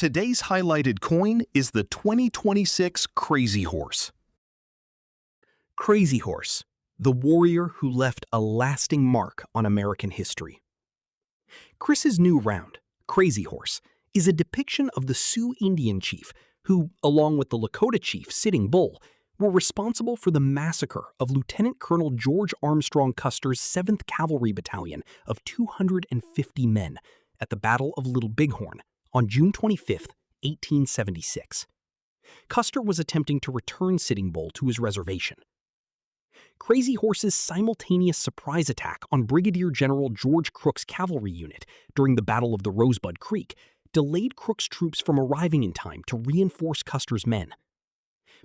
Today's highlighted coin is the 2026 Crazy Horse. Crazy Horse, the warrior who left a lasting mark on American history. Chris's new round, Crazy Horse, is a depiction of the Sioux Indian chief who, along with the Lakota chief Sitting Bull, were responsible for the massacre of Lieutenant Colonel George Armstrong Custer's 7th Cavalry Battalion of 250 men at the Battle of Little Bighorn on June 25, 1876. Custer was attempting to return Sitting Bull to his reservation. Crazy Horse's simultaneous surprise attack on Brigadier General George Crook's cavalry unit during the Battle of the Rosebud Creek delayed Crook's troops from arriving in time to reinforce Custer's men.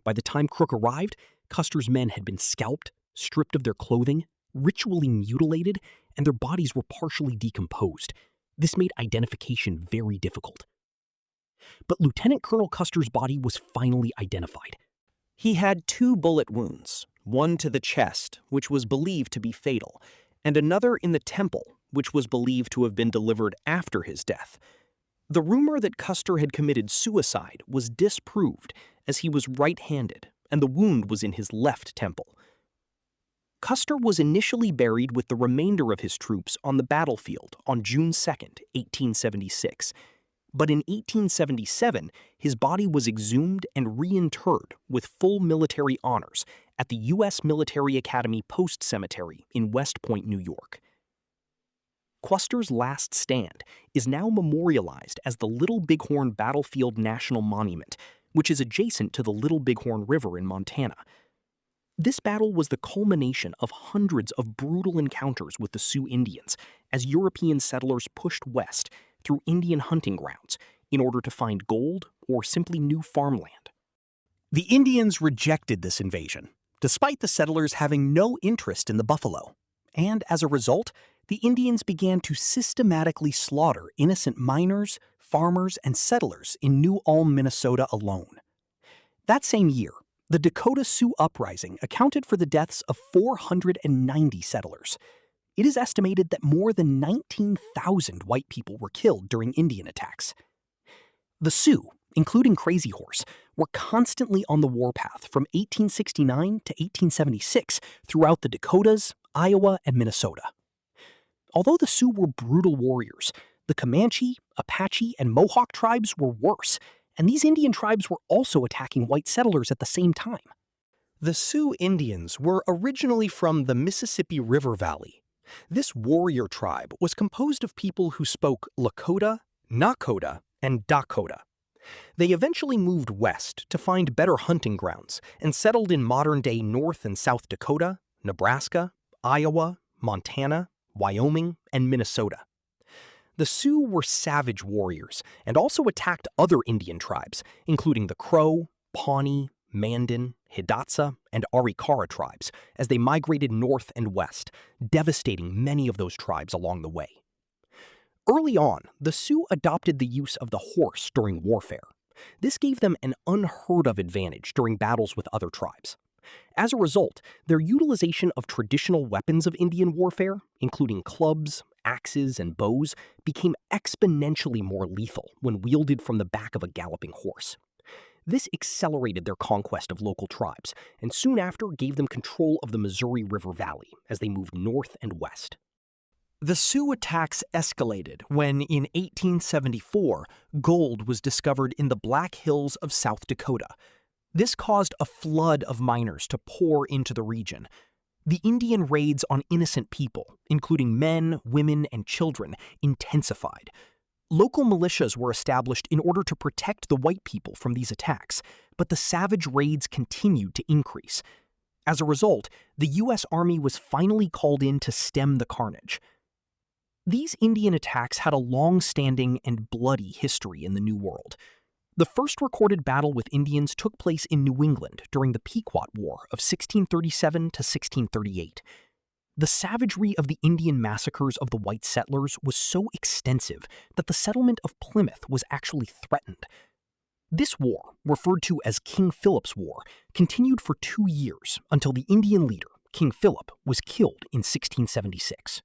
By the time Crook arrived, Custer's men had been scalped, stripped of their clothing, ritually mutilated, and their bodies were partially decomposed. This made identification very difficult. But Lieutenant Colonel Custer's body was finally identified. He had 2 bullet wounds, one to the chest, which was believed to be fatal, and another in the temple, which was believed to have been delivered after his death. The rumor that Custer had committed suicide was disproved, as he was right-handed, and the wound was in his left temple. Custer was initially buried with the remainder of his troops on the battlefield on June 2, 1876. But in 1877, his body was exhumed and reinterred with full military honors at the U.S. Military Academy Post Cemetery in West Point, New York. Custer's last stand is now memorialized as the Little Bighorn Battlefield National Monument, which is adjacent to the Little Bighorn River in Montana. This battle was the culmination of hundreds of brutal encounters with the Sioux Indians as European settlers pushed west through Indian hunting grounds in order to find gold or simply new farmland. The Indians rejected this invasion, despite the settlers having no interest in the buffalo, and as a result, the Indians began to systematically slaughter innocent miners, farmers, and settlers in New Ulm, Minnesota alone. That same year, the Dakota Sioux Uprising accounted for the deaths of 490 settlers. It is estimated that more than 19,000 white people were killed during Indian attacks. The Sioux, including Crazy Horse, were constantly on the warpath from 1869 to 1876 throughout the Dakotas, Iowa, and Minnesota. Although the Sioux were brutal warriors, the Comanche, Apache, and Mohawk tribes were worse, and these Indian tribes were also attacking white settlers at the same time. The Sioux Indians were originally from the Mississippi River Valley. This warrior tribe was composed of people who spoke Lakota, Nakota, and Dakota. They eventually moved west to find better hunting grounds and settled in modern-day North and South Dakota, Nebraska, Iowa, Montana, Wyoming, and Minnesota. The Sioux were savage warriors and also attacked other Indian tribes, including the Crow, Pawnee, Mandan, Hidatsa, and Arikara tribes, as they migrated north and west, devastating many of those tribes along the way. Early on, the Sioux adopted the use of the horse during warfare. This gave them an unheard-of advantage during battles with other tribes. As a result, their utilization of traditional weapons of Indian warfare, including clubs, axes, and bows, became exponentially more lethal when wielded from the back of a galloping horse. This accelerated their conquest of local tribes, and soon after gave them control of the Missouri River Valley as they moved north and west. The Sioux attacks escalated when, in 1874, gold was discovered in the Black Hills of South Dakota. This caused a flood of miners to pour into the region. The Indian raids on innocent people, including men, women, and children, intensified. Local militias were established in order to protect the white people from these attacks, but the savage raids continued to increase. As a result, the U.S. Army was finally called in to stem the carnage. These Indian attacks had a long-standing and bloody history in the New World. The first recorded battle with Indians took place in New England during the Pequot War of 1637 to 1638. The savagery of the Indian massacres of the white settlers was so extensive that the settlement of Plymouth was actually threatened. This war, referred to as King Philip's War, continued for 2 years until the Indian leader, King Philip, was killed in 1676.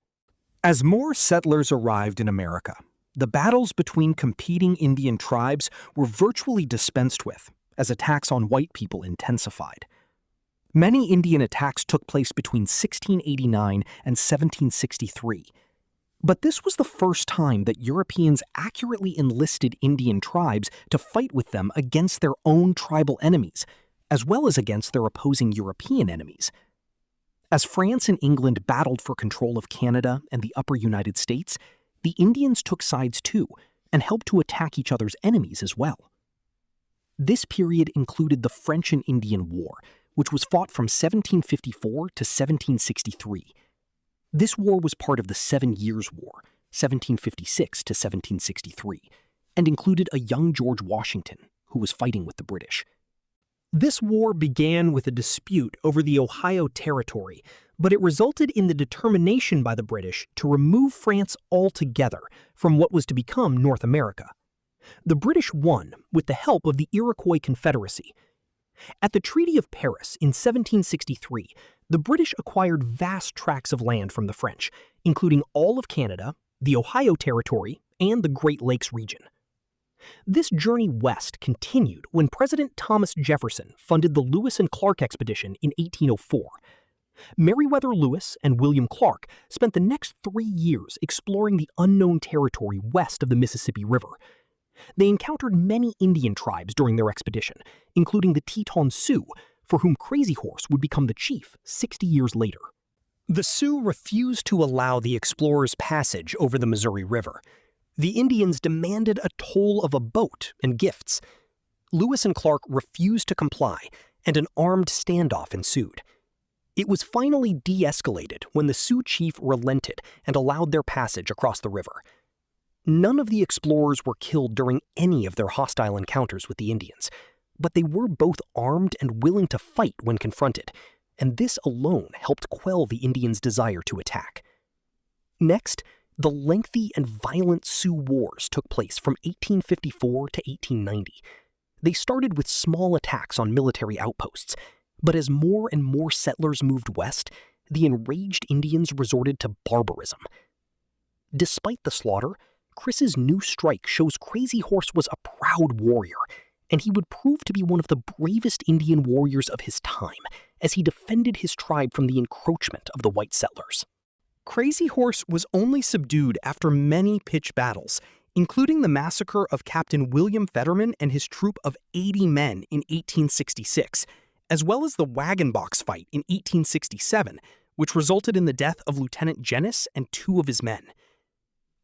As more settlers arrived in America, the battles between competing Indian tribes were virtually dispensed with, as attacks on white people intensified. Many Indian attacks took place between 1689 and 1763. But this was the first time that Europeans accurately enlisted Indian tribes to fight with them against their own tribal enemies, as well as against their opposing European enemies. As France and England battled for control of Canada and the upper United States, the Indians took sides too and helped to attack each other's enemies as well. This period included the French and Indian War, which was fought from 1754 to 1763. This war was part of the 7 Years' War, 1756 to 1763, and included a young George Washington, who was fighting with the British. This war began with a dispute over the Ohio Territory, but it resulted in the determination by the British to remove France altogether from what was to become North America. The British won with the help of the Iroquois Confederacy. At the Treaty of Paris in 1763, the British acquired vast tracts of land from the French, including all of Canada, the Ohio Territory, and the Great Lakes region. This journey west continued when President Thomas Jefferson funded the Lewis and Clark expedition in 1804. Meriwether Lewis and William Clark spent the next 3 years exploring the unknown territory west of the Mississippi River. They encountered many Indian tribes during their expedition, including the Teton Sioux, for whom Crazy Horse would become the chief 60 years later. The Sioux refused to allow the explorers' passage over the Missouri River. The Indians demanded a toll of a boat and gifts. Lewis and Clark refused to comply, and an armed standoff ensued. It was finally de-escalated when the Sioux chief relented and allowed their passage across the river. None of the explorers were killed during any of their hostile encounters with the Indians, but they were both armed and willing to fight when confronted, and this alone helped quell the Indians' desire to attack. Next, the lengthy and violent Sioux Wars took place from 1854 to 1890. They started with small attacks on military outposts, but as more and more settlers moved west, the enraged Indians resorted to barbarism. Despite the slaughter, Chris's new strike shows Crazy Horse was a proud warrior, and he would prove to be one of the bravest Indian warriors of his time as he defended his tribe from the encroachment of the white settlers. Crazy Horse was only subdued after many pitched battles, including the massacre of Captain William Fetterman and his troop of 80 men in 1866, as well as the Wagon Box fight in 1867, which resulted in the death of Lieutenant Jenness and 2 of his men.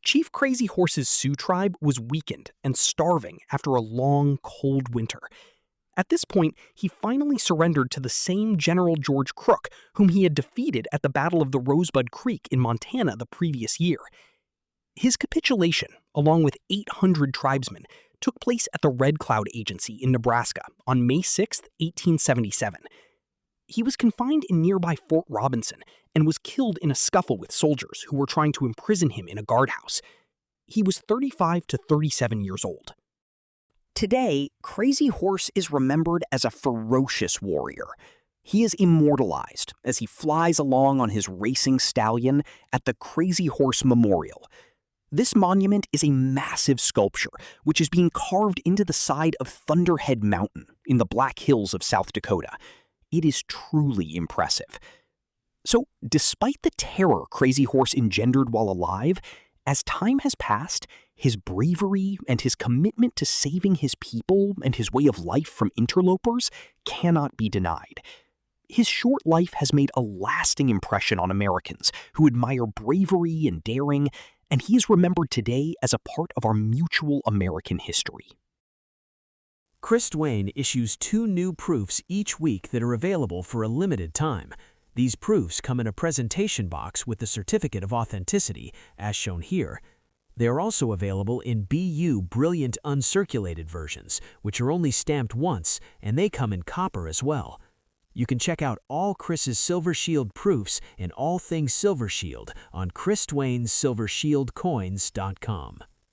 Chief Crazy Horse's Sioux tribe was weakened and starving after a long, cold winter. At this point, he finally surrendered to the same General George Crook, whom he had defeated at the Battle of the Rosebud Creek in Montana the previous year. His capitulation, along with 800 tribesmen, took place at the Red Cloud Agency in Nebraska on May 6, 1877. He was confined in nearby Fort Robinson and was killed in a scuffle with soldiers who were trying to imprison him in a guardhouse. He was 35 to 37 years old. Today, Crazy Horse is remembered as a ferocious warrior. He is immortalized as he flies along on his racing stallion at the Crazy Horse Memorial. This monument is a massive sculpture which is being carved into the side of Thunderhead Mountain in the Black Hills of South Dakota. It is truly impressive. So, despite the terror Crazy Horse engendered while alive, as time has passed, his bravery and his commitment to saving his people and his way of life from interlopers cannot be denied. His short life has made a lasting impression on Americans who admire bravery and daring, and he is remembered today as a part of our mutual American history. Chris Duane issues 2 new proofs each week that are available for a limited time. These proofs come in a presentation box with the certificate of authenticity, as shown here. They are also available in BU Brilliant Uncirculated versions, which are only stamped once, and they come in copper as well. You can check out all Chris's Silver Shield proofs and all things Silver Shield on ChrisDuaneSilverShieldCoins.com.